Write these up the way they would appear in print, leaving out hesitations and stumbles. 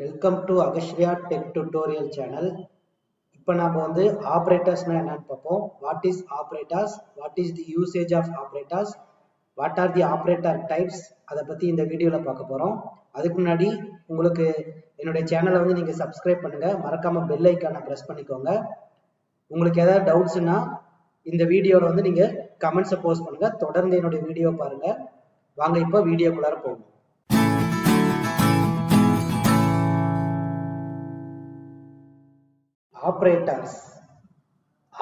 Welcome to அகஸ்வியா tech tutorial channel. இப்போ நம்ம வந்து ஆப்ரேட்டர்ஸ்னா என்னன்னு பார்ப்போம். What is operators, what is the usage of operators, what are the operator types, அதை பற்றி இந்த வீடியோவில் பார்க்க போகிறோம். அதுக்கு முன்னாடி உங்களுக்கு என்னுடைய சேனலை வந்து நீங்கள் சப்ஸ்கிரைப் பண்ணுங்கள், மறக்காமல் பெல் ஐக்கானை ப்ரெஸ் பண்ணிக்கோங்க. உங்களுக்கு ஏதாவது டவுட்ஸ்னா இந்த வீடியோவில் வந்து நீங்கள் கமெண்ட்ஸை போஸ்ட் பண்ணுங்கள். தொடர்ந்து என்னுடைய வீடியோ பாருங்கள். வாங்க இப்போ வீடியோக்குள்ளார போகும். ஆப்ரேட்டர்ஸ்,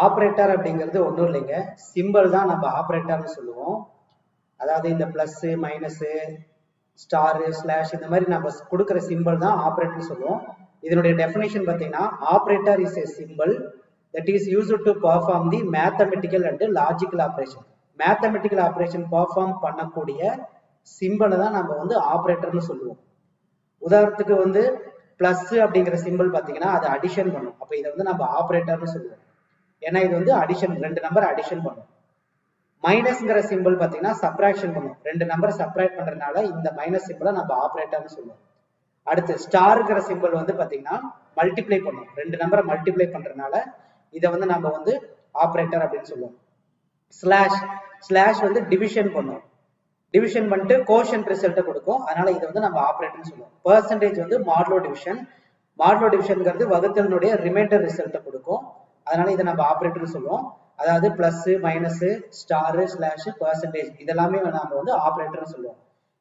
ஆப்ரேட்டர் அப்படிங்கிறது ஒன்றும் இல்லைங்க, சிம்பிள் தான் நம்ம ஆப்ரேட்டர்னு சொல்லுவோம். அதாவது இந்த பிளஸ் மைனஸ் ஸ்டார் ஸ்லாஷ் இந்த மாதிரி நம்ம கொடுக்குற சிம்பிள் தான் ஆப்ரேட்டர்னு சொல்லுவோம். இதனுடைய டெஃபினேஷன் பார்த்தீங்கன்னா, operator is a symbol that is used to perform the mathematical and logical operation. Mathematical operation perform பண்ணக்கூடிய சிம்பிளை தான் நம்ம வந்து ஆப்ரேட்டர்னு சொல்லுவோம். உதாரணத்துக்கு வந்து பிளஸ் அப்படிங்கிற சிம்பிள் பார்த்தீங்கன்னா அது அடிஷன் பண்ணும். அப்போ இதை வந்து நம்ம ஆப்ரேட்டர்னு சொல்லுவோம், ஏன்னா இது வந்து அடிஷன், ரெண்டு நம்பர் அடிஷன் பண்ணும். மைனஸ்ங்கிற சிம்பிள் பார்த்தீங்கன்னா சப்ராக்ஷன் பண்ணும், ரெண்டு நம்பர் சப்ராக்ட் பண்றதுனால இந்த மைனஸ் சிம்பிளை நம்ம ஆப்ரேட்டர்னு சொல்லுவோம். அடுத்து ஸ்டார்ங்கிற சிம்பிள் வந்து பார்த்தீங்கன்னா மல்டிப்ளை பண்ணும், ரெண்டு நம்பரை மல்டிப்ளை பண்றதுனால இதை வந்து நம்ம வந்து ஆப்ரேட்டர் அப்படின்னு சொல்லுவோம். ஸ்லாஷ், ஸ்லாஷ் வந்து டிவிஷன் பண்ணும், டிவிஷன் பண்ணிட்டு கோஷன்ட் ரிசல்ட்டை கொடுக்கும், அதனால இதை வந்து நம்ம ஆப்ரேட்டர்னு சொல்லுவோம். பெர்சன்டேஜ் வந்து மாடுலோ டிவிஷன், மாடுலோ டிவிஷன்ங்கிறது வகுத்தலினுடைய ரிமைண்டர் ரிசல்ட்டை கொடுக்கும், அதனால இதை நம்ம ஆப்ரேட்டர்னு சொல்லுவோம். அதாவது plus minus star slash percentage இதெல்லாமே நம்ம வந்து ஆப்ரேட்டர்னு சொல்லுவோம்.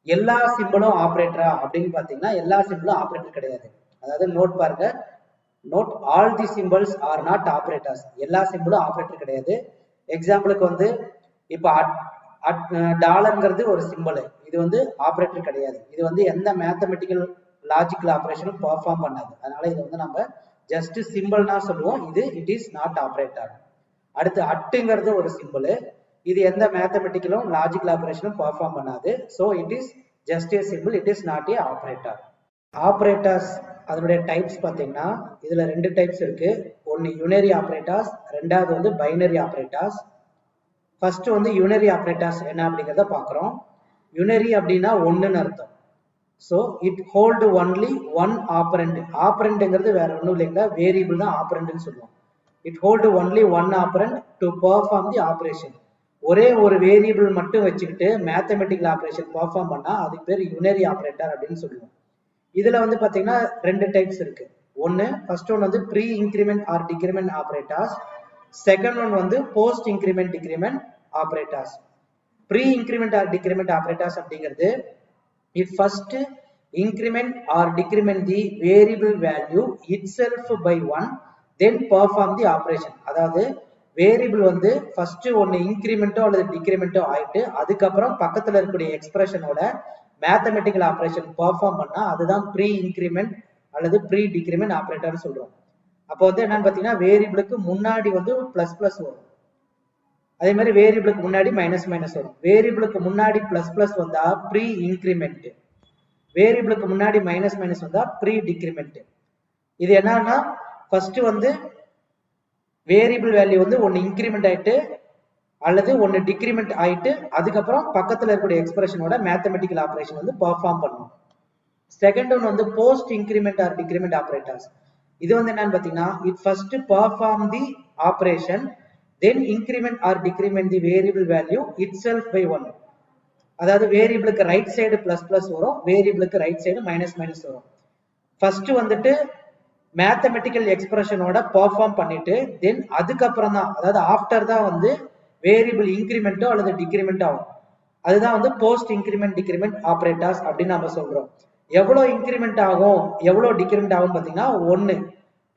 எல்லா சிம்பிளும் ஆப்ரேட்டரா அப்படின்னு பார்த்தீங்கன்னா எல்லா சிம்பிளும் ஆப்ரேட்டர் கிடையாது. அதாவது நோட் பாருங்க, note all the symbols are not operators. எல்லா சிம்பிளும் ஆப்ரேட்டர் கிடையாது. எக்ஸாம்பிளுக்கு வந்து இப்போ டாலர்ங்கிறது ஒரு சிம்பிள், இது வந்து ஆப்ரேட்டர் கிடையாது. இது வந்து எந்த மேத்தமெட்டிக்கல் லாஜிக்கல் ஆப்ரேஷனும் பெர்ஃபார்ம் பண்ணாது, அதனால இது வந்து நம்ம ஜஸ்ட் சிம்பிள்னா சொல்லுவோம், இது இட் இஸ் நாட் ஆப்ரேட்டர். அடுத்து அட்டுங்கிறது ஒரு சிம்பிள், இது எந்த மேத்தமெட்டிக்கலும் லாஜிக்கல் ஆப்ரேஷனும் பெர்ஃபார்ம் பண்ணாது, so it is just a simple, it is not a operator. Operators அதனுடைய டைப்ஸ் பார்த்தீங்கன்னா இதுல ரெண்டு டைப்ஸ் இருக்கு. ஒன்று யூனரி ஆப்ரேட்டர்ஸ், ரெண்டாவது வந்து பைனரி ஆப்ரேட்டர்ஸ். ஃபர்ஸ்ட் வந்து யூனரி ஆப்ரேட்டர்ஸ் என்ன அப்படிங்கிறத பார்க்குறோம். யூனரி அப்படின்னா ஒன்றுன்னு அர்த்தம். So it hold only one operand. ஆப்பரண்ட்ங்கிறது வேற ஒன்றும் இல்லைங்களா, வேரியபிள் தான் ஆப்பரண்ட்னு சொல்லுவோம். It hold only one operand to perform the operation. ஒரே ஒரு வேரியபிள் மட்டும் வச்சுக்கிட்டு மேத்தமெட்டிக்கல் ஆப்ரேஷன் பெர்ஃபார்ம் பண்ணா அதுக்கு பேர் யூனரி ஆப்ரேட்டர் அப்படின்னு சொல்லுவோம். இதுல வந்து பாத்தீங்கன்னா ரெண்டு டைப்ஸ் இருக்கு. ஒன்னு ஃபர்ஸ்ட் ஒன் வந்து pre increment or decrement operators, second one வந்து post increment decrement operators. Pre increment or decrement operators அப்படிங்கிறது if first increment or decrement the variable value itself by 1 then perform the operation. அதாவது variable வந்து first ஒன்னு இன்கிரிமெண்டோ அல்லது டிக்ரிமெண்டோ ஆயிட்டு அதுக்கப்புறம் பக்கத்துல இருக்கக்கூடிய எக்ஸ்பிரஷனோட மேத்தமெட்டிக்கல் ஆப்ரேஷன் பெர்ஃபார்ம் பண்ணா அதுதான் ப்ரீ இன்கிரிமெண்ட் அல்லது ப்ரீ டிக்ரிமெண்ட் ஆப்ரேட்டர்னு சொல்றோம். அப்போ வந்து என்னன்னு பாத்தீங்கன்னா வேரியபிளுக்கு முன்னாடி வந்து பிளஸ் பிளஸ் வரும், அதே மாதிரி வேரியபிளுக்கு முன்னாடி மைனஸ் மைனஸ் வரும். வேரியபிளுக்கு முன்னாடி பிளஸ் பிளஸ் வந்தா ப்ரீ இன்கிரிமெண்ட், வேரியபிளுக்கு முன்னாடி மைனஸ் மைனஸ் வந்தா ப்ரீ டிக்ரிமெண்ட். இது என்னன்னா ஃபர்ஸ்ட் வந்து வேரியபிள் வேல்யூ வந்து ஒன்னு இன்கிரிமெண்ட் ஆயிட்டு அல்லது ஒன்னு டிக்ரிமெண்ட் ஆயிட்டு அதுக்கப்புறம் பக்கத்துல இருக்கக்கூடிய எக்ஸ்பிரஷனோட மேத்தமெட்டிக்கல் ஆப்ரேஷன் வந்து பெர்ஃபார்ம் பண்ணும். செகண்ட் ஒன் வந்து post increment or decrement operators. இது வந்து என்னன்னு பாத்தீங்கன்னா it first perform the operation then increment or decrement the variable value itself by 1. அதாவது வேரியபிளுக்கு ரைட் சைடு பிளஸ் பிளஸ் வரும், வேரியபிளுக்கு ரைட் சைடு மைனஸ் மைனஸ் வரும். ஃபர்ஸ்ட் வந்துட்டு மேத்தமெட்டிக்கல் எக்ஸ்பிரஷனோட பெர்ஃபார்ம் பண்ணிட்டு தென் அதுக்கப்புறம் தான், அதாவது ஆஃப்டர் தான் வந்து வேரியபிள் இன்கிரிமெண்டோ அல்லது டிக்ரிமெண்ட் ஆகும். அதுதான் வந்து போஸ்ட் இன்கிரிமெண்ட் டிக்ரிமெண்ட் ஆப்ரேட்டர்ஸ் அப்படின்னு நம்ம சொல்றோம். எவ்வளவு இன்கிரிமெண்ட் ஆகும் எவ்வளவு டிக்ரிமெண்ட் ஆகும் பாத்தீங்கன்னா ஒன்னு,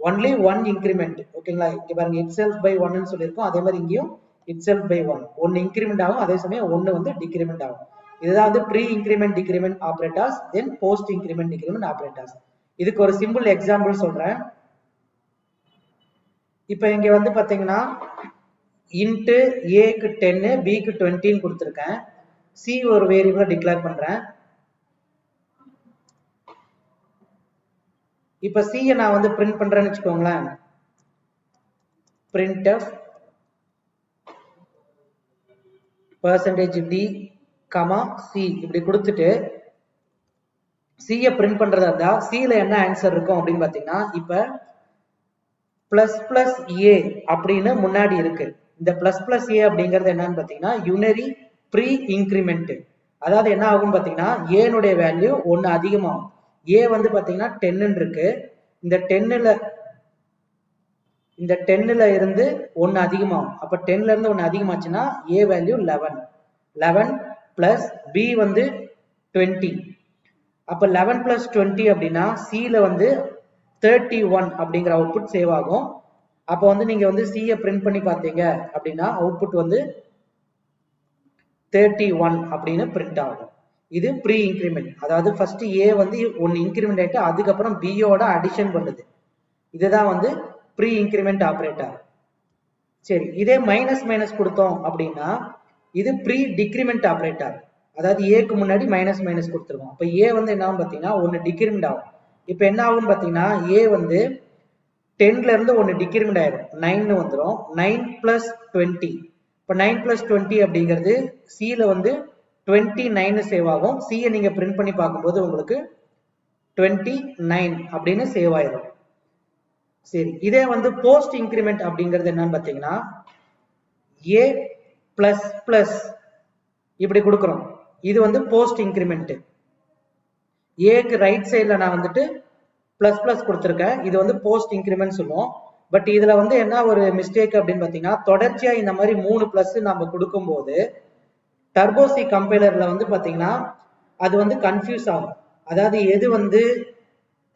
ஒன்லி ஒன் இன்கிரிமெண்ட். ஓகேங்களா, இங்க பாருங்க இட்செல்ஃப் பை 1 சொல்லியிருக்கோம், அதே மாதிரி இங்கேயும் இட்செல்ஃப் பை 1, ஒன்னு இன்கிரிமெண்ட் ஆகும் அதே சமயம் ஒன்னு வந்து டிக்ரிமெண்ட் ஆகும். இதுதான் வந்து pre increment decrement operators, then post increment decrement operators. இதுக்கு ஒரு சிம்பிள் எக்ஸாம்பிள் சொல்றேன். இப்போ இங்க வந்து பாத்தீங்கன்னா இன்ட்டு ஏக்கு 10 பிக்கு 20 கொடுத்துருக்கேன். சி ஒரு வேரியபிளை டிக்ளேர் பண்றேன். இப்ப சி நான் வந்து பிரிண்ட் பண்றேன்னு வச்சுக்கோங்களேன், printf percentage d, c இப்படி கொடுத்துட்டு C பிரிண்ட் பண்றதா இருந்தா C ல என்ன ஆன்சர் இருக்கும் அப்படின்னு பாத்தீங்கன்னா இப்ப பிளஸ் பிளஸ் ஏ அப்படின்னு முன்னாடி இருக்கு. இந்த பிளஸ் பிளஸ் ஏ அப்படிங்கிறது என்னன்னு பாத்தீங்கன்னா யூனரி ப்ரீ இன்கிரிமெண்ட். அதாவது என்ன ஆகும் பாத்தீங்கன்னா ஏனுடைய வேல்யூ 1 அதிகமாகும். ஏ வந்து பாத்தீங்கன்னா 10 இருக்கு. இந்த 10ல இருந்து 1 அதிகமாகும். அப்ப 10ல இருந்து 1 அதிகமாச்சுன்னா ஏ வேல்யூ 11 பிளஸ் பி வந்து 20. அப்ப 11 பிளஸ் 20 அப்படின்னா சில வந்து 31 அப்படிங்கிற அவுட்புட் சேவ் ஆகும். அப்ப வந்து நீங்க வந்து சியை பிரிண்ட் பண்ணி பார்த்தீங்க அப்படின்னா அவுட்புட் வந்து 31 அப்படின்னு பிரிண்ட் ஆகும். இது ப்ரீ இன்கிரிமெண்ட். அதாவது ஃபர்ஸ்ட் ஏ வந்து 1 இன்கிரிமெண்ட் ஆயிட்டு அதுக்கப்புறம் பியோட அடிஷன் பண்ணுது. இதுதான் வந்து ப்ரீ இன்கிரிமெண்ட் ஆபரேட்டர். சரி, இதே மைனஸ் மைனஸ் கொடுத்தோம் அப்படின்னா இது ப்ரீ டிக்ரிமெண்ட் ஆபரேட்டர். அதாவது ஏக்கு முன்னாடி மைனஸ் மைனஸ் கொடுத்துருவோம். அப்ப ஏ வந்து என்ன ஆகும் பாத்தீங்கன்னா 1 டிக்ரிமெண்ட் ஆகும். இப்ப என்ன ஆகும் பாத்தீங்கன்னா ஏ வந்து 10ல இருந்து 1 டிக்ரிமெண்ட் ஆயிரும், 9 வந்துடும். 9 பிளஸ் 20. இப்ப 9 பிளஸ் 20 அப்படிங்கிறது சில வந்து 29 சேவ் ஆகும். சியை நீங்க பிரிண்ட் பண்ணி பார்க்கும்போது உங்களுக்கு 29 அப்படின்னு சேவ் ஆயிரும். சரி, இதே வந்து போஸ்ட் இன்கிரிமெண்ட் அப்படிங்கிறது என்னன்னு பாத்தீங்கன்னா ஏ பிளஸ் பிளஸ் இப்படி கொடுக்குறோம். இது வந்து போஸ்ட் இன்கிரிமெண்ட். ஏக்கு ரைட் சைட்ல நான் வந்துட்டு பிளஸ் பிளஸ் கொடுத்துருக்கேன். இது வந்து போஸ்ட் இன்கிரிமெண்ட் சொல்லுவோம். பட் இதுல வந்து என்ன ஒரு மிஸ்டேக் அப்படின்னு பாத்தீங்கன்னா தொடர்ச்சியா இந்த மாதிரி 3 பிளஸ் நம்ம கொடுக்கும் போது டர்போசி கம்பைலர்ல வந்து பாத்தீங்கன்னா அது வந்து கன்ஃபியூஸ் ஆகும். அதாவது எது வந்து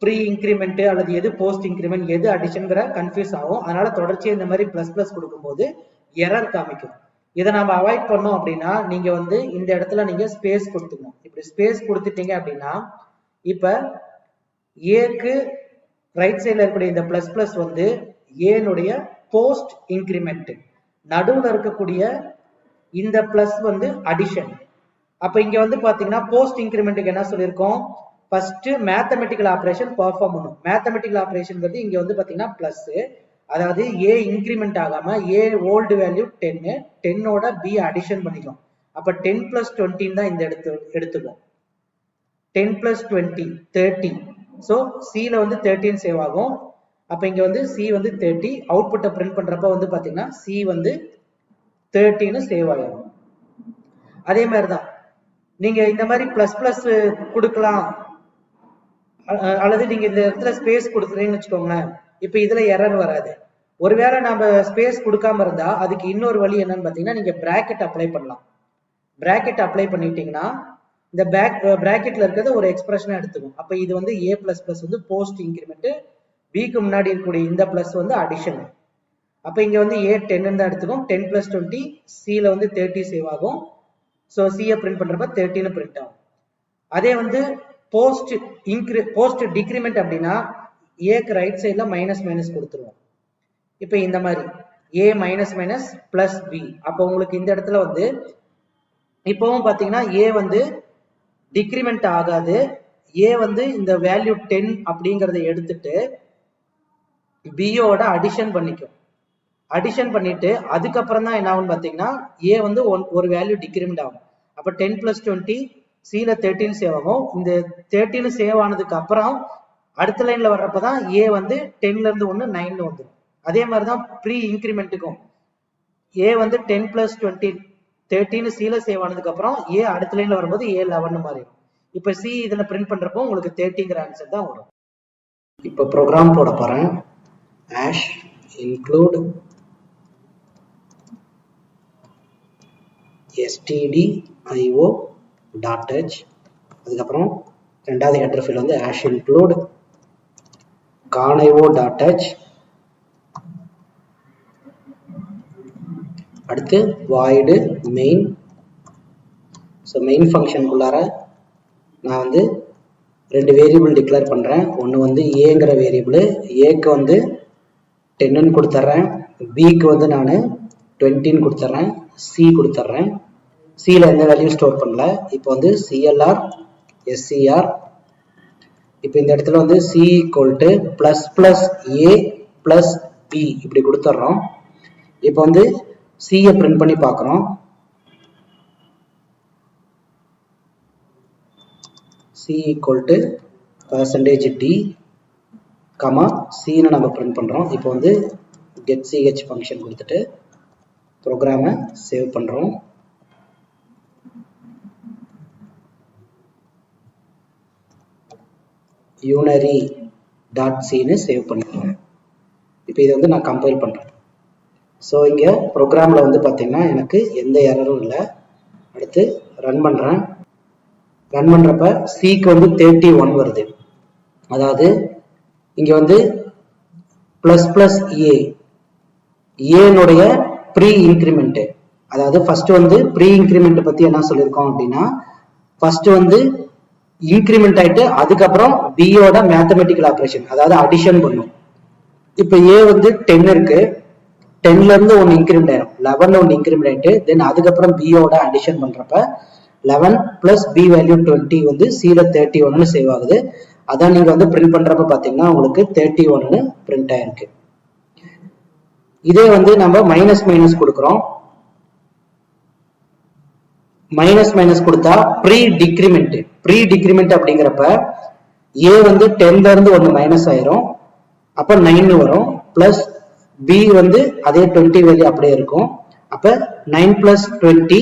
ப்ரீ இன்கிரிமெண்ட் அல்லது எது போஸ்ட் இன்கிரிமெண்ட் எது அடிஷன்ங்கிற கன்ஃபியூஸ் ஆகும். அதனால தொடர்ச்சியா இந்த மாதிரி பிளஸ் பிளஸ் கொடுக்கும்போது எரர் காமிக்கும். இதை நம்ம அவாய்ட் பண்ணோம் அப்படின்னா நீங்க வந்து இந்த இடத்துல நீங்க ஸ்பேஸ் கொடுத்துக்கணும். இப்படி ஸ்பேஸ் கொடுத்துட்டீங்க அப்படின்னா இப்ப ஏக்கு ரைட் சைட்ல இருக்கக்கூடிய இந்த பிளஸ் பிளஸ் வந்து ஏனுடைய போஸ்ட் இன்கிரிமெண்ட், நடுவுல இருக்கக்கூடிய இந்த பிளஸ் வந்து அடிஷன். அப்ப இங்க வந்து பாத்தீங்கன்னா போஸ்ட் இன்கிரிமெண்ட்டுக்கு என்ன சொல்லியிருக்கோம், ஃபர்ஸ்ட் மேத்தமெட்டிக்கல் ஆபரேஷன் பெர்ஃபார்ம் பண்ணும். மேத்தமெட்டிக்கல் ஆபரேஷன் இங்க வந்து பாத்தீங்கன்னா பிளஸ், அதாவது ஏ இன்கிரிமெண்ட் ஆகாம ஏ ஓல்டு வேல்யூ 10, 10ஓட பி அடிஷன் பண்ணிக்கும். அப்ப 10 பிளஸ் 20 தான் இந்த எடுத்துக்கும். 10 பிளஸ் 20 30. ஸோ சில வந்து 13 சேவ் ஆகும். அப்ப இங்க வந்து சி வந்து 30, அவுட்புட்டை பிரிண்ட் பண்றப்ப வந்து பாத்தீங்கன்னா சி வந்து 13 சேவ் ஆகும். அதே மாதிரிதான் நீங்க இந்த மாதிரி பிளஸ் பிளஸ் கொடுக்கலாம், அல்லது நீங்க இந்த இடத்துல ஸ்பேஸ் கொடுக்குறீங்கன்னு வச்சுக்கோங்களேன். இப்ப இதுல எரர் வராது. ஒருவேளை நம்ம ஸ்பேஸ் கொடுக்காம இருந்தா அதுக்கு இன்னொரு வழி என்னன்னு பாத்தீங்கன்னா நீங்க பிராக்கெட் அப்ளை பண்ணலாம். பிராக்கெட் அப்ளை பண்ணிட்டீங்கன்னா இந்த பிராக்கெட்ல இருக்கிறது ஒரு எக்ஸ்பிரஷனா எடுத்துக்கும். அப்ப இது வந்து ஏ பிளஸ் பிளஸ் வந்து போஸ்ட் இன்கிரிமெண்ட், பிக்கு முன்னாடி இருக்கக்கூடிய இந்த பிளஸ் வந்து அடிஷன். அப்ப இங்க வந்து ஏ 10 தான் எடுத்துக்கும். 10 பிளஸ் 20 சில வந்து 30 சேவ் ஆகும். ஸோ சியை பிரிண்ட் பண்றப்ப 13 பிரிண்ட் ஆகும். அதே வந்து போஸ்ட் டிக்ரிமெண்ட் அப்படின்னா ஏக்கு ரைட் சைட்ல மைனஸ் மைனஸ் கொடுத்துருவோம். இப்ப இந்த மாதிரி ஏ மைனஸ் மைனஸ் பிளஸ் பி. அப்ப உங்களுக்கு இந்த இடத்துல வந்து இப்பவும் பாத்தீங்கன்னா ஏ வந்து டிக்ரிமெண்ட் ஆகாது. ஏ வந்து இந்த வேல்யூ 10 அப்படிங்கறத எடுத்துட்டு பியோட அடிஷன் பண்ணிக்கும். அடிஷன் பண்ணிட்டு அதுக்கப்புறம் தான் என்ன ஆகும் பாத்தீங்கன்னா ஏ வந்து ஒரு வேல்யூ டிக்ரிமெண்ட் ஆகும். அப்ப 10 பிளஸ் 20 சில 13 சேவ் ஆகும். இந்த 13 சேவ் ஆனதுக்கு அப்புறம் அடுத்த லைன்ல வர்றப்பதான் ஏ வந்து 10ல இருந்து 1 9 வந்துடும். அதே மாதிரிதான் ப்ரீ இன்கிரிமெண்ட்டுக்கும் ஏ வந்து 10 பிளஸ் 20 13 சில சேவ் ஆனதுக்கு அப்புறம் ஏ அடுத்த லைன்ல வரும்போது ஏ 11 மாறிடும். இப்ப சி இதுல பிரிண்ட் பண்றப்போ உங்களுக்கு 30ங்கிற ஆன்சர் தான் வரும். இப்ப ப்ரோக்ராம் போட போறேன். hash include stdio.h, அதுக்கப்புறம் ரெண்டாவது ஹெடர் ஃபைல் வந்து hash include conio.h, அடுத்து void main. ஸோ மெயின் ஃபங்க்ஷனுக்குள்ளார நான் வந்து 2 வேரியபிள் டிக்ளேர் பண்றேன். ஒன்று வந்து ஏங்கிற வேரியபிள், ஏக்கு வந்து 10ன்னு கொடுத்துட்றேன், பிக்கு வந்து நான் 20ன்னு கொடுத்துட்றேன், சி கொடுத்துட்றேன். சியில் எந்த வேல்யூ ஸ்டோர் பண்ணல. இப்போ வந்து சிஎல்ஆர் எஸ்சிஆர். இப்போ இந்த இடத்துல வந்து C equal to plus plus A plus B இப்படி கொடுத்துட்றோம். இப்போ வந்து சியை பிரிண்ட் பண்ணி பார்க்குறோம். C equal to percentage D comma C னு நம்ம பிரிண்ட் பண்றோம். இப்போ வந்து get ch ஃபங்க்ஷன் கொடுத்துட்டு ப்ரோக்ராமை சேவ் பண்றோம். unary.c னு சேவ் பண்ணிடுறேன். இப்போ இதை வந்து நான் கம்பைல் பண்றேன். ஸோ இங்க ப்ரோக்ராம்ல வந்து பாத்தீங்கன்னா எனக்கு எந்த எரரும் இல்லை. அடுத்து ரன் பண்றேன். ரன் பண்றப்ப சிக்கு வந்து 31 வருது. அதாவது இங்க வந்து பிளஸ் பிளஸ் ஏனுடைய ப்ரீ இன்கிரிமெண்ட். அதாவது ஃபர்ஸ்ட் வந்து ப்ரீ இன்கிரிமெண்ட் பத்தி என்ன சொல்லியிருக்கோம் அப்படின்னா, ஃபர்ஸ்ட் வந்து இன்கிரிமெண்ட் ஆயிட்டு அதுக்கப்புறம் பியோட மேத்தமெட்டிக்கல் ஆபரேஷன், அதாவது அடிஷன் பண்ணும். இப்ப ஏ வந்து 10 இருக்கு, 10ல இருந்து ஒன்னு இன்கிரிமெண்ட் ஆயிரும், 11ல ஒன்னு இன்கிரிமெண்ட் ஆயிட்டு தென் அதுக்கப்புறம் பியோட அடிஷன் பண்றப்ப 11 பிளஸ் பி வேல்யூ 20 வந்து சில 31னு சேவ் ஆகுது. அதான் நீங்க வந்து பிரிண்ட் பண்றப்ப பாத்தீங்கன்னா உங்களுக்கு 31னு பிரிண்ட் ஆயிருக்கு. இதே வந்து நம்ம மைனஸ் மைனஸ் கொடுக்குறோம். மைனஸ் மைனஸ் கொடுத்தா ப்ரீ டிக்ரிமெண்ட் அப்படிங்கிறப்ப ஏ வந்து 10ல இருந்து ஒன்னு மைனஸ் ஆயிரும், அப்ப 9 வரும். பிளஸ் பி வந்து அதே 20 வேல்யூ அப்படியே இருக்கும். அப்ப 9 பிளஸ் 20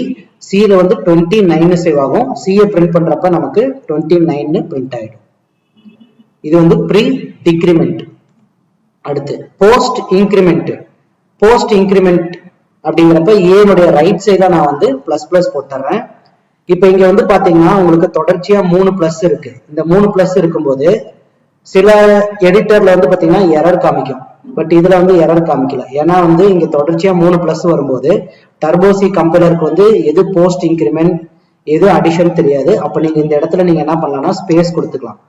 சில வந்து 29 சேவ் ஆகும். சியை பிரிண்ட் பண்றப்ப நமக்கு 29 பிரிண்ட் ஆயிடும். இது வந்து ப்ரீ டிக்ரிமெண்ட். அடுத்து போஸ்ட் இன்கிரிமெண்ட். போஸ்ட் இன்கிரிமெண்ட் அப்படிங்கிறப்ப ஏனுடைய ரைட் சைடா நான் வந்து பிளஸ் பிளஸ் போட்டுறேன். இப்ப இங்க வந்து பாத்தீங்கன்னா உங்களுக்கு தொடர்ச்சியா 3 பிளஸ் இருக்கு. இந்த 3 பிளஸ் இருக்கும்போது சில எடிட்டர்ல வந்து பாத்தீங்கன்னா எரர் காமிக்கும், பட் இதுல வந்து எரர் காமிக்கல. ஏன்னா வந்து இங்க தொடர்ச்சியா 3 பிளஸ் வரும்போது டர்போசி கம்பைலருக்கு வந்து எது போஸ்ட் இன்கிரிமெண்ட் எது அடிஷன் தெரியாது. அப்ப நீங்க இந்த இடத்துல நீங்க என்ன பண்ணலாம்னா ஸ்பேஸ் கொடுத்துக்கலாம்.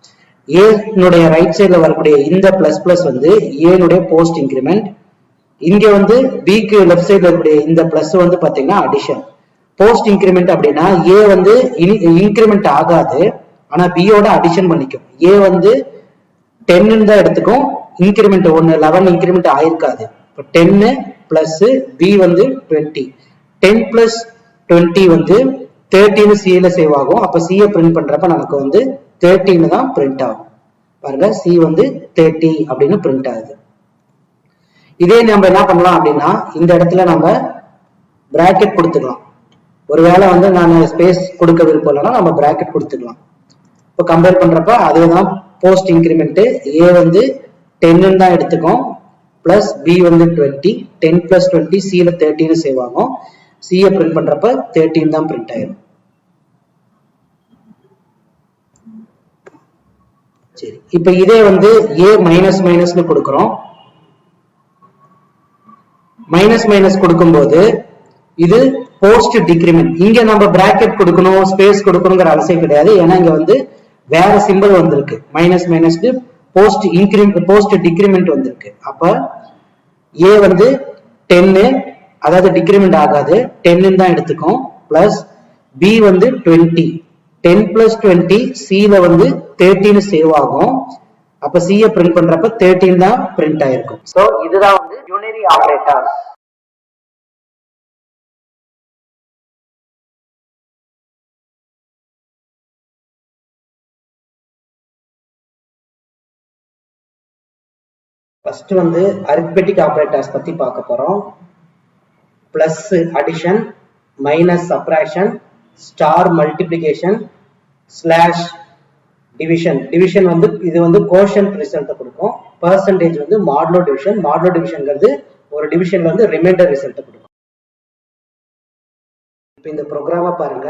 ஏனுடைய ரைட் சைட்ல வரக்கூடிய இந்த பிளஸ் பிளஸ் வந்து ஏனுடைய போஸ்ட் இன்கிரிமெண்ட். இங்க வந்து பிக்கு லெஃப்ட் சைட்ல இருக்கக்கூடிய இந்த பிளஸ் வந்து பாத்தீங்கன்னா அடிஷன். போஸ்ட் இன்கிரிமெண்ட் அப்படின்னா ஏ வந்து இன்கிரிமெண்ட் ஆகாது, ஆனா பியோட அடிஷன் பண்ணிக்கும். ஏ வந்து 10 தான் எடுத்துக்கும், இன்கிரிமெண்ட் 1 11 இன்கிரிமெண்ட் ஆயிருக்காது. இப்போ 10 பிளஸ் பி வந்து 20, 10 பிளஸ் 20 வந்து 13 சில சேவ் ஆகும். அப்ப சியை பிரிண்ட் பண்றப்ப நமக்கு வந்து 13 தான் பிரிண்ட் ஆகும். பாருங்க, சி வந்து 30 அப்படின்னு பிரிண்ட் ஆகுது. இதே நம்ம என்ன பண்ணலாம் அப்படின்னா இந்த இடத்துல நம்ம பிராக்கெட் கொடுத்துக்கலாம். ஒருவேளை வந்து நான் ஸ்பேஸ் கொடுக்க விருப்பம் இல்லைன்னா நம்ம பிராக்கெட் கொடுத்துக்கலாம். இப்போ கம்பேர் பண்றப்ப அதே தான் போஸ்ட் இன்கிரிமெண்ட். ஏ வந்து 10 தான் எடுத்துக்கும், பிளஸ் பி வந்து 20, 10 பிளஸ் 20 சில 13 சேவ் ஆகும். சியை பிரிண்ட் பண்றப்ப 13 தான் பிரிண்ட் ஆயிரும். சரி, இப்ப இதே வந்து ஏ மைனஸ் மைனஸ்னு கொடுக்குறோம். மைனஸ் மைனஸ் கொடுக்கும்போது இது போஸ்ட் டிக்ரிமெண்ட். இங்க நம்ம பிராக்கெட் கொடுக்கணும் ஸ்பேஸ் கொடுக்கணுங்கிற அவசியம் கிடையாது. ஏன்னா இங்க வந்து வேற சிம்பிள் வந்திருக்கு. மைனஸ் மைனஸ்க்கு போஸ்ட் இன்கிரிமெண்ட் போஸ்ட் டிக்ரிமெண்ட் வந்திருக்கு. அப்ப ஏ வந்து 10, அதாவது டிக்ரிமெண்ட் ஆகாது, 10 தான் எடுத்துக்கும். பிளஸ் பி வந்து 20, 10 பிளஸ் 20 சில வந்து 13 சேவ் ஆகும். அப்ப சியை பிரிண்ட் பண்றப்ப 13 தான் பிரிண்ட் ஆயிருக்கும். சோ இதுதான் வந்து யூனரி ஆபரேட்டர். ஃபர்ஸ்ட் வந்து அரித்மெட்டிக் ஆபரேட்டர்ஸ் பத்தி பார்க்க போறோம். Plus addition, minus subtraction, star multiplication, slash division. Division வந்து இது வந்து கோஷன்ட் ரிசல்ட் கொடுக்கும். பெர்சன்டேஜ் வந்து மாடுலோ டிவிஷன். மாடுலோ டிவிஷன்ங்கிறது ஒரு டிவிஷன்ல வந்து ரிமைண்டர் ரிசல்ட் கொடுக்கும். இப்போ இந்த ப்ரோக்ராமை பாருங்க.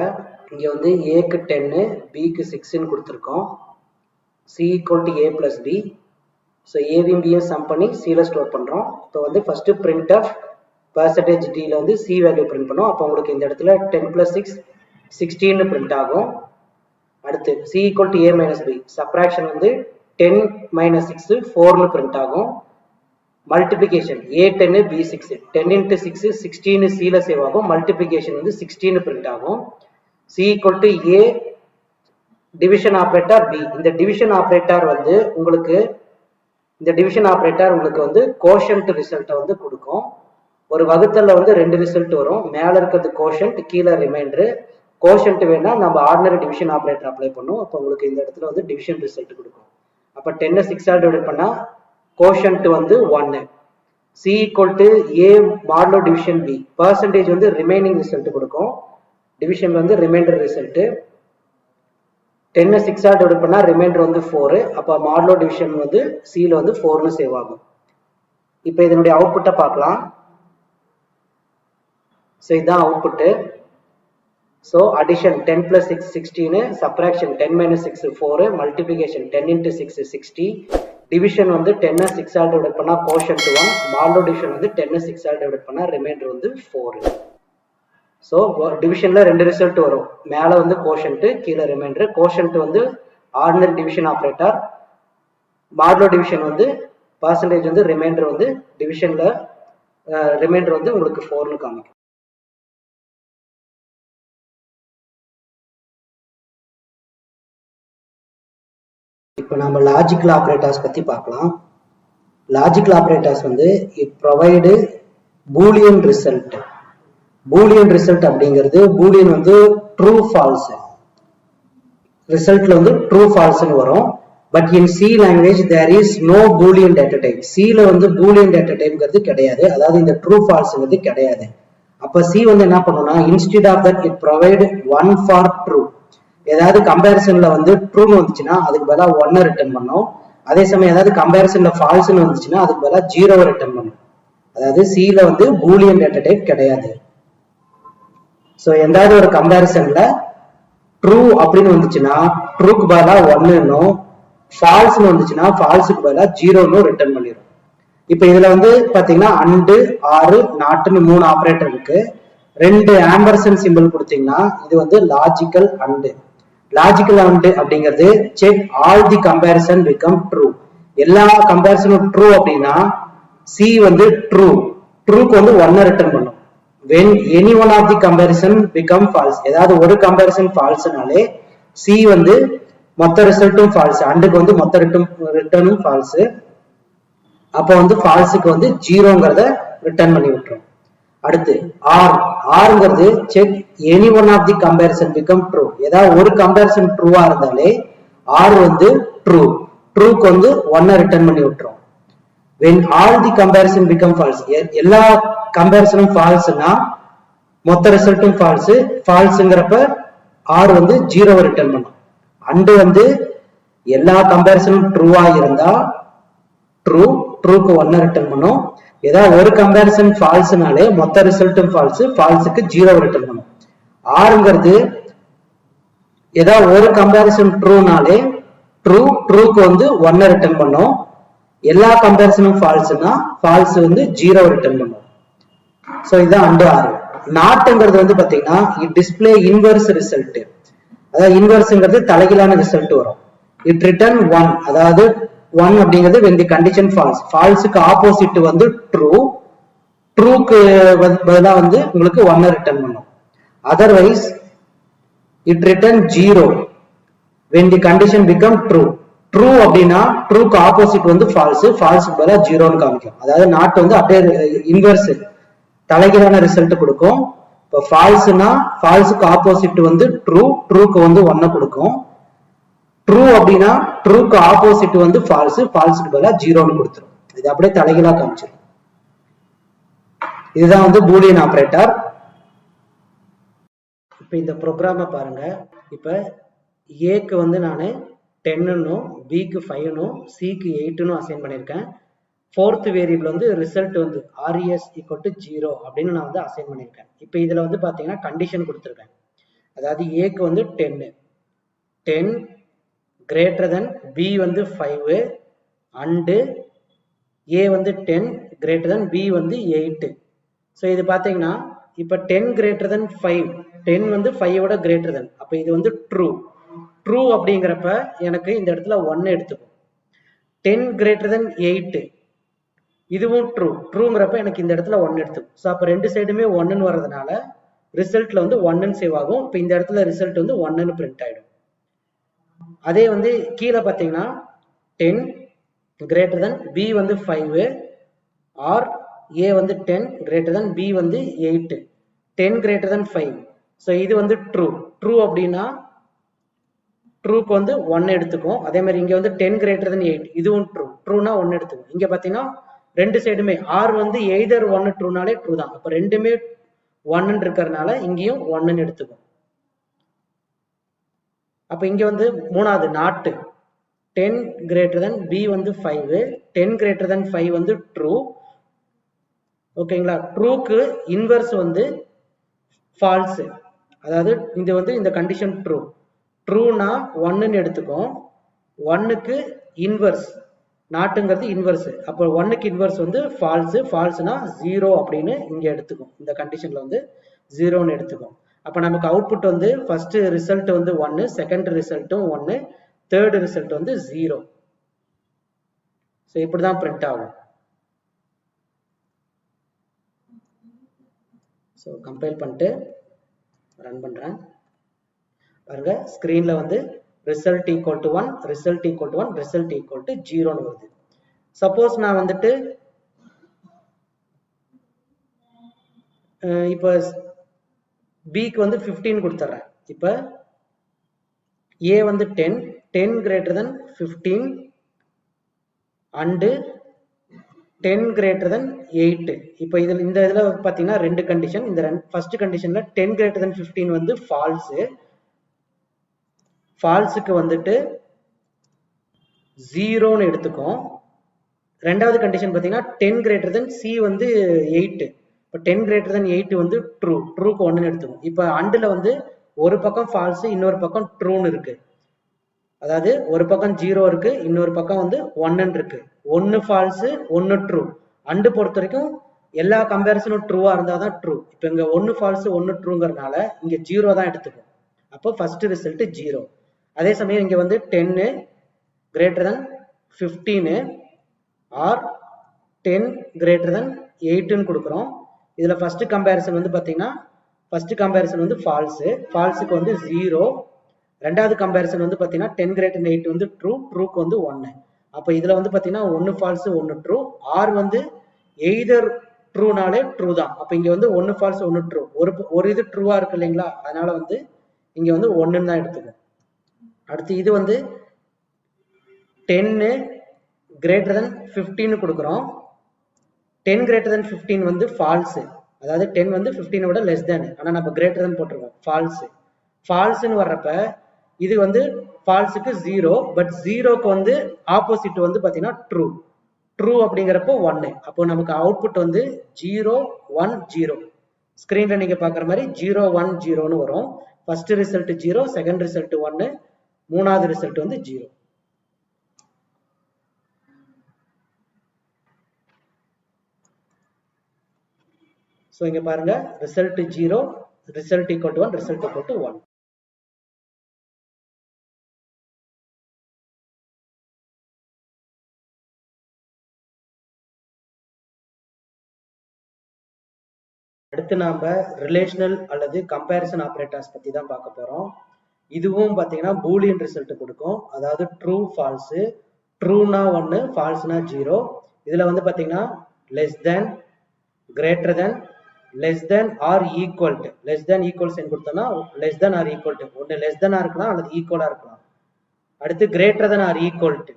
இங்க வந்து ஏக்கு 10, பிக்கு 6ன்னு கொடுத்துருக்கோம். C equal to A plus B. So ஏவையும் பியும் சம் பண்ணி சில ஸ்டோர் பண்றோம். இப்போ வந்து ஃபர்ஸ்ட் பிரிண்ட் ஆஃப் பெர்சன்டேஜ் டில வந்து சி வேல்யூ பிரிண்ட் பண்ணும். அப்போ உங்களுக்கு இந்த இடத்துல 10 பிளஸ் 6 16 பிரிண்ட் ஆகும். அடுத்து C equal to A minus B. Subtraction வந்து 10 மைனஸ் 6 4னு பிரிண்ட் ஆகும். மல்டிபிளிகேஷன் ஏ 10 பி 6, 10 இன்ட்டு 6 16 சில சேவ் ஆகும். மல்டிபிளிகேஷன் வந்து 16 பிரிண்ட் ஆகும். C equal to A division operator B. இந்த டிவிஷன் ஆபரேட்டர் வந்து உங்களுக்கு வந்து கோஷன்ட் ரிசல்ட்டை வந்து கொடுக்கும். ஒரு வகுத்தல்ல வந்து 2 ரிசல்ட் வரும். மேல இருக்கிறது கோஷன்ட், கீழே ரிமைண்டர். கோஷன்ட் வேணா நம்ம ஆர்டினரி டிவிஷன் ஆப்ரேட்டர் அப்ளை பண்ணும். அப்போ உங்களுக்கு இந்த இடத்துல வந்து டிவிஷன் ரிசல்ட் கொடுக்கும். அப்போ 10 6 டிவைட் பண்ணா கோஷன்ட் வந்து 1. C equal to A modulo division B. Percentage வந்து ரிமைனிங் ரிசல்ட் கொடுக்கும். டிவிஷன் வந்து ரிமைண்டர் ரிசல்ட். 10 6 டிவைட் பண்ணா ரிமைண்டர் வந்து 4. அப்போ மாடுலோ டிவிஷன் வந்து C ல வந்து 4னு சேவ் ஆகும். இப்போ இதனுடைய அவுட்புட்டை பார்க்கலாம். ஸோ இதுதான் output. So addition 10 plus 6 16, subtraction 10 minus 6 4, multiplication 10 into 6 60, division வந்து 10 6 டிவைட் பண்ணா கோஷன்ட் 1, மாடுலோ டிவிஷன் வந்து 10 6 டிவைட் பண்ணா ரிமைண்டர் வந்து 4. ஸோ டிவிஷன்ல 2 ரிசல்ட் வரும். மேல வந்து கோஷன்ட், கீழே ரிமைண்டர். கோஷன்ட் வந்து ordinary division operator, modulo division வந்து பர்சன்டேஜ் வந்து ரிமைண்டர் வந்து டிவிஷன்ல ரிமைண்டர் வந்து உங்களுக்கு 4னு காமிக்கும். இப்போ நம்ம லாஜிக்கல் ஆப்ரேட்டர்ஸ் பத்தி பார்க்கலாம். லாஜிக்கல் ஆப்ரேட்டர்ஸ் வந்து it provide Boolean result. Boolean result அப்படிங்கிறது பூலியன் வந்து ட்ரூ ஃபால்ஸ், ரிசல்ட்ல வந்து ட்ரூ ஃபால்ஸ்னு வரும். But in C language there is no Boolean data type. சில வந்து பூலியன் டேட்டா டைப்ங்கிறது கிடையாது, அதாவது இந்த ட்ரூ ஃபால்ஸ்ங்கிறது கிடையாது. அப்ப சி வந்து என்ன பண்ணும்னா instead of that it provide 1 for true. ஏதாவது கம்பேரிசன்ல வந்து ட்ரூன்னு வந்துச்சுன்னா அதுக்கு பதிலாக 1 ரிட்டர்ன் பண்ணும். அதே சமயம் ஏதாவது கம்பேரிசன்ல ஃபால்ஸ்ன்னு வந்துச்சுன்னா அதுக்கு பதிலாக 0 ரிட்டர்ன் பண்ணும். அதாவது சில வந்து பூலியன் டேட்டா டைப் கிடையாது. ஸோ எந்தாவது ஒரு கம்பேரிசன்ல ட்ரூ அப்படின்னு வந்துச்சுன்னா ட்ரூக்கு பதிலாக 1ன்னும், ஃபால்ஸ்ன்னு வந்துச்சுன்னா ஃபால்ஸுக்கு பதிலாக 0ன்னு ரிட்டர்ன் பண்ணிடும். இப்போ இதுல வந்து பாத்தீங்கன்னா அண்டு, ஆறு, நாட்டுன்னு 3 ஆப்ரேட்டர் இருக்கு. 2 ஆம்பர்சன் சிம்பிள் கொடுத்தீங்கன்னா இது வந்து லாஜிக்கல் அண்டு. லாஜிக்கல் அண்டு அப்படிங்கிறது check all the comparison become true. எல்லா கம்பேரிசனும் ட்ரூ அப்படின்னா சி வந்து ட்ரூ, ட்ரூக்கு வந்து 1 ரிட்டர்ன் பண்ணும். when any one of the comparison become false, ஏதாவது ஒரு கம்பேரிசன் ஃபால்ஸ்னாலே சி வந்து மொத்த ரிசல்ட்டும் ஃபால்ஸ், அண்டுக்கு வந்து மொத்த ரிட்டர்னும் ஃபால்ஸ். அப்போ வந்து ஃபால்ஸுக்கு வந்து 0ங்கிறத ரிட்டர்ன் பண்ணி விட்டுரும். அடுத்து ஆர், ஆர்ங்கிறது check any one of the comparison become true. ஏதாவது ஒரு கம்பேரிசன் ட்ரூவா இருந்தாலே ஆர் வந்து ட்ரூ, ட்ரூக்கு வந்து 1 ரிட்டர்ன் பண்ணி விட்டுரும். when all the comparison become false, எல்லா கம்பேரிசனும் ஃபால்ஸ்னா மொத்த ரிசல்ட்டும் ஃபால்ஸ், ஃபால்ஸ்ங்கிறப்ப ஆர் வந்து 0 ரிட்டர்ன் பண்ணும். அண்டு வந்து எல்லா கம்பேரிசனும் ட்ரூவா இருந்தா ட்ரூ, ட்ரூக்கு 1 ரிட்டர்ன் பண்ணும். ஏதாவது ஒரு கம்பேரிசன் ஃபால்ஸ்னாலே மொத்த ரிசல்ட்டும் ஃபால்ஸ், ஃபால்ஸுக்கு 0 ரிட்டர்ன் பண்ணும். ஆறுங்கிறது ஏதாவது ஒரு கம்பேரிசன் ட்ரூனாலே ட்ரூ, ட்ரூக்கு வந்து 1 ரிட்டர்ன் பண்ணும். எல்லா கம்பேரிசனும் ஃபால்ஸ்னா ஃபால்ஸ் வந்து 0 ரிட்டர்ன் பண்ணும். ஸோ இதுதான் அண்டு ஆறு. நாட்டுங்கிறது வந்து பாத்தீங்கன்னா இட் டிஸ்பிளே இன்வர்ஸ் ரிசல்ட். அதாவது இன்வர்ஸ்ங்கிறது தலைகீழான ரிசல்ட் வரும். இட் ரிட்டர்ன் 1, அதாவது 1 அப்படிங்கிறது when the condition false, ஃபால்ஸுக்கு ஆப்போசிட் வந்து ட்ரூ, ட்ரூக்கு பதிலாக வந்து உங்களுக்கு 1 ரிட்டர்ன் பண்ணும். Otherwise it return 0 when the condition become true. True அப்படின்னா ட்ரூக்கு ஆப்போசிட் வந்து ஃபால்ஸ், ஃபால்ஸுக்கு பதிலாக 0ன்னு காமிக்கும். அதாவது நாட் வந்து அப்படியே இன்வர்ஸ் தலைகீழான ரிசல்ட் கொடுக்கும். இப்போ ஃபால்ஸ்னா ஃபால்ஸுக்கு ஆப்போசிட் வந்து ட்ரூ, ட்ரூக்கு வந்து 1 கொடுக்கும். ட்ரூ அப்படின்னா ட்ரூக்கு ஆப்போசிட் வந்து ஃபால்ஸ், ஃபால்ஸுக்கு பதிலாக 0ன்னு கொடுத்துரும். இது அப்படியே தலைகீழா காமிச்சிடும். இதுதான் வந்து பூலியன் ஆப்ரேட்டர். இப்ப இந்த ப்ரோக்ராமை பாருங்க. இப்ப ஏக்கு வந்து நான் 10ன்னும், பிக்கு 5ன்னும், சிக்கு 8ன்னும் அசைன் பண்ணியிருக்கேன். 4th வேரியபிள் வந்து ரிசல்ட் வந்து RES = 0 அப்படின்னு நான் வந்து அசைன் பண்ணியிருக்கேன். இப்போ இதுல வந்து பாத்தீங்கன்னா கண்டிஷன் கொடுத்துருக்கேன். அதாவது ஏக்கு வந்து 10 கிரேட்டர் தென் பி வந்து 5 அண்டு ஏ வந்து 10 கிரேட்டர் தென் பி வந்து 8. ஸோ இது பார்த்தீங்கன்னா இப்போ 10 கிரேட்டர் தென் 5, 10 வந்து 5 கிரேட்டர் தென், அப்போ இது வந்து ட்ரூ. ட்ரூ அப்படிங்கிறப்ப எனக்கு இந்த இடத்துல 1 எடுத்துக்கும். 10 கிரேட்டர் தென் 8 இதுவும் ட்ரூ, ட்ரூங்கிறப்ப எனக்கு இந்த இடத்துல 1 எடுத்துக்கும். ஸோ அப்போ 2 சைடுமே 1ன்னு வர்றதுனால ரிசல்ட்ல வந்து 1ன்னு சேவ் ஆகும். இப்போ இந்த இடத்துல ரிசல்ட் வந்து 1ன்னு பிரிண்ட் ஆயிடும். அதே வந்து கீழே பார்த்தீங்கன்னா 10 கிரேட்டர் தென் பி வந்து 5 ஆர் ஏ வந்து 10 கிரேட்டர் தென் பி வந்து 8, 10 கிரேட்டர் தென் 5. ஸோ இது வந்து ட்ரூ. ட்ரூ அப்படின்னா ட்ரூக்கு வந்து 1 எடுத்துக்கும். அதே மாதிரி இங்க வந்து 10 greater than 8 இதுவும் ட்ரூ. ட்ரூனா 1 எடுத்துக்கும். இங்க பாத்தீங்கன்னா ரெண்டு சைடுமே ஆர் வந்து எய்தர் 1 ட்ரூனாலே ட்ரூ தான். அப்ப ரெண்டுமே 1 இருக்கிறதுனால இங்கேயும் 1 எடுத்துக்கும். அப்ப இங்க வந்து மூணாவது நாட்டு 10 greater than b வந்து 5, 10 greater than 5 வந்து ட்ரூ. ஓகேங்களா? ட்ரூக்கு இன்வர்ஸ் வந்து ஃபால்ஸ். அதாவது இது வந்து இந்த கண்டிஷன் ட்ரூ. ட்ரூனா 1ன்னு எடுத்துக்கும். 1க்கு இன்வர்ஸ் நாட்டுங்கிறது இன்வர்ஸ். அப்போ 1க்கு இன்வர்ஸ் வந்து ஃபால்ஸ். ஃபால்ஸ்னா 0 அப்படின்னு இங்க எடுத்துக்கும். இந்த கண்டிஷன்ல வந்து 0ன்னு எடுத்துக்கும். அப்ப நமக்கு அவுட்புட் வந்து ஃபர்ஸ்ட் ரிசல்ட் வந்து 1, செகண்ட் ரிசல்ட்டும் 1, தேர்ட் ரிசல்ட் வந்து 0. ஸோ இப்படிதான் பிரிண்ட் ஆகும். ஸோ கம்பைல் பண்ணிட்டு ரன் பண்றேன். பாருங்க ஸ்கிரீன்ல வந்து result equal to 1, result equal to 1, result equal to 0ன்னு வருது. சப்போஸ் நான் வந்துட்டு இப்போ பிக்கு வந்து 15 கொடுத்துட்றேன். இப்போ ஏ வந்து 10, 10 greater than 15 and 10 greater than 8. இப்போ இதில் இந்த இதில் பார்த்தீங்கன்னா ரெண்டு கண்டிஷன். இந்த ஃபர்ஸ்ட் கண்டிஷன்ல 10 greater than 15 வந்து ஃபால்ஸ். ஃபால்ஸுக்கு வந்துட்டு 0ன்னு எடுத்துக்கும். ரெண்டாவது கண்டிஷன் பார்த்தீங்கன்னா 10 greater than c வந்து 8. இப்போ 10 greater than 8 வந்து ட்ரூ. ட்ரூக்கு 1ன்னு எடுத்துக்கும். இப்போ அண்டுல வந்து ஒரு பக்கம் ஃபால்ஸ், இன்னொரு பக்கம் ட்ரூன்னு இருக்கு. அதாவது ஒரு பக்கம் 0 இருக்கு, இன்னொரு பக்கம் வந்து 1ன்னு இருக்கு. 1 ஃபால்ஸ், 1 ட்ரூ. அண்டு பொறுத்த வரைக்கும் எல்லா கம்பேரிசனும் ட்ரூவா இருந்தாதான் ட்ரூ. இப்போ இங்க 1 ஃபால்ஸ் 1 ட்ரூங்கிறதுனால இங்க 0 தான் எடுத்துக்கும். அப்போ ஃபர்ஸ்ட் ரிசல்ட் 0. அதே சமயம் இங்க வந்து 10 greater than 15 or 10 greater than 8ன்னு கொடுக்குறோம். இதுல ஃபர்ஸ்ட் கம்பேரிசன் வந்து பாத்தீங்கன்னா ஃபர்ஸ்ட் கம்பேரிசன் வந்து ஃபால்ஸ். ஃபால்ஸுக்கு வந்து 0. ரெண்டாவது கம்பேரிசன் வந்து பாத்தீங்கன்னா 10 greater than 8 வந்து ட்ரூ. ட்ரூக்கு வந்து 1. அப்ப இதுல வந்து பாத்தீங்கன்னா 1 ஃபால்ஸ் 1 ட்ரூ. ஆர் வந்து எய்தர் ட்ரூனாலே ட்ரூ தான். அப்ப இங்க வந்து 1 ஃபால்ஸ் 1 ட்ரூ. ஒரு இது ட்ரூவா இருக்கு இல்லைங்களா? அதனால வந்து இங்க வந்து 1ன்னு தான் எடுத்துக்கும். அடுத்து இது வந்து 10 greater than 15 கொடுக்குறோம். 10 greater than 15 வந்து ஃபால்ஸ். அதாவது 10 வந்து 15 விட லெஸ் தேன். ஆனா நம்ம கிரேட்டர் than போட்டிருக்கோம். ஃபால்ஸ். ஃபால்ஸ்ன்னு வர்றப்ப இது வந்து ஃபால்ஸுக்கு 0, பட் 0க்கு வந்து ஆப்போசிட் வந்து பாத்தீங்கன்னா ட்ரூ. ட்ரூ அப்படிங்கிறப்போ 1. அப்போ நமக்கு அவுட்புட் வந்து 0 1 0. ஸ்கிரீன்ல நீங்க பாக்குற மாதிரி 0 1 0ன்னு வரும். ஃபர்ஸ்ட் ரிசல்ட் 0, செகண்ட் ரிசல்ட் 1, மூணாவது ரிசல்ட் வந்து 0. ஸோ இங்க பாருங்க result 0, result equal to 1, result equal to 1. அடுத்து நாம ரிலேஷனல் அல்லது கம்பேரிசன் ஆபரேட்டர்ஸ் பத்தி தான் பார்க்க போறோம். இதுவும் பாத்தீங்கன்னா பூலியன் ரிசல்ட் கொடுக்கும். அதாவது ட்ரூ ஃபால்ஸ். ட்ரூனா 1, ஃபால்ஸ்னா 0. இதுல வந்து பாத்தீங்கன்னா less than, greater than, less than or equal to. Less than equal sign கொடுத்தோம்னா less than or equal to. ஒன்னு லெஸ் தேனா இருக்கலாம் அல்லது ஈக்குவலா இருக்கலாம். அடுத்து greater than or equal to.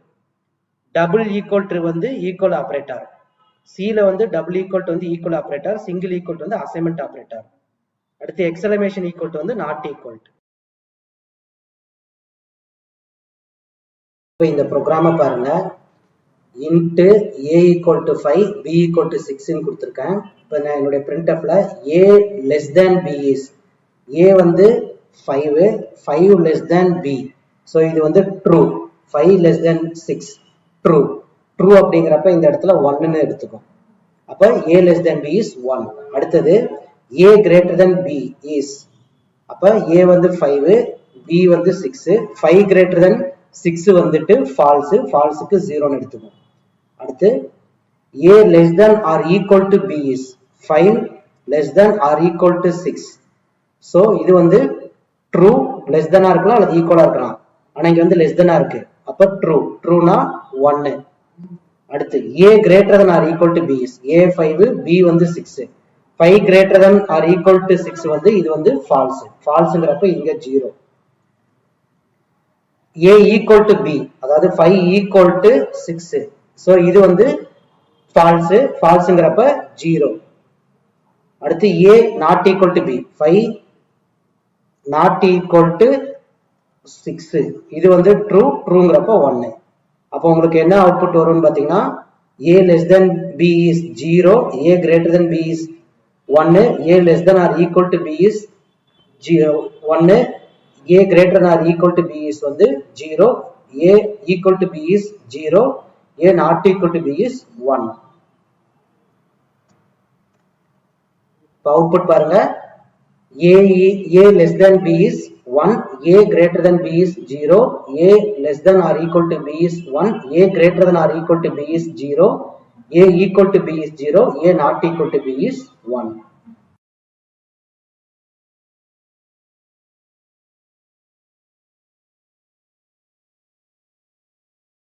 Double equal to வந்து ஈக்குவல் ஆபரேட்டர். சில வந்து டபுள் ஈக்குவல் டு வந்து equal operator, single equal to வந்து அசைன்மெண்ட் ஆபரேட்டர். அடுத்து எக்ஸலமேஷன் ஈக்குவல் டு வந்து நாட் ஈக்குவல் டு. இப்போ இந்த ப்ரோக்ராமை பாருங்க. Into a equal to 5, b equal to 6ன்னு கொடுத்துருக்கேன். இப்போ நான் என்னுடைய printfல a less than b is. a வந்து 5, 5 less than b. ஸோ இது வந்து true. 5 less than 6 true. true அப்படிங்கிறப்ப இந்த இடத்துல 1ன்னு எடுத்துக்கும். அப்போ a less than b is 1. அடுத்தது a greater than b is. அப்போ a வந்து 5, b வந்து 6. 5 greater than 6 வந்துட்டு ஃபால்ஸ். ஃபால்ஸுக்கு 0ன்னு எடுத்துக்கும். அடுத்து a less than or equal to b is. 5 less than or equal to 6. So இது வந்து true. less than இருக்கலாம் அல்லது ஈக்குவலா இருக்கலாம். ஆனா இங்க வந்து less than இருக்கு. அப்ப true. trueனா 1. அடுத்து a greater than or equal to b is. a 5, b வந்து 6. 5 greater than or equal to 6 வந்து இது வந்து false. falseங்கிறப்ப இங்க 0. a equal to b, அதாவது 5 equal to 6. so இது வந்து false. falseங்கிறப்ப 0. அடுத்து a not equal to b, 5 not equal to 6. இது வந்து true. trueங்கிறப்ப 1. அப்போ உங்களுக்கு என்ன அவுட்புட் வரும்னு பாத்தீங்கன்னா a less than b is 0, a greater than b is 1, a less than or equal to b is 1, a greater than or equal to b is வந்து 0, a equal to b is 0, a not equal to b is 1. Output பாருங்க, a less than b is 1, a greater than b is 0, a less than or equal to b is 1, a greater than or equal to b is 0, a equal to b is 0, a not equal to b is 1.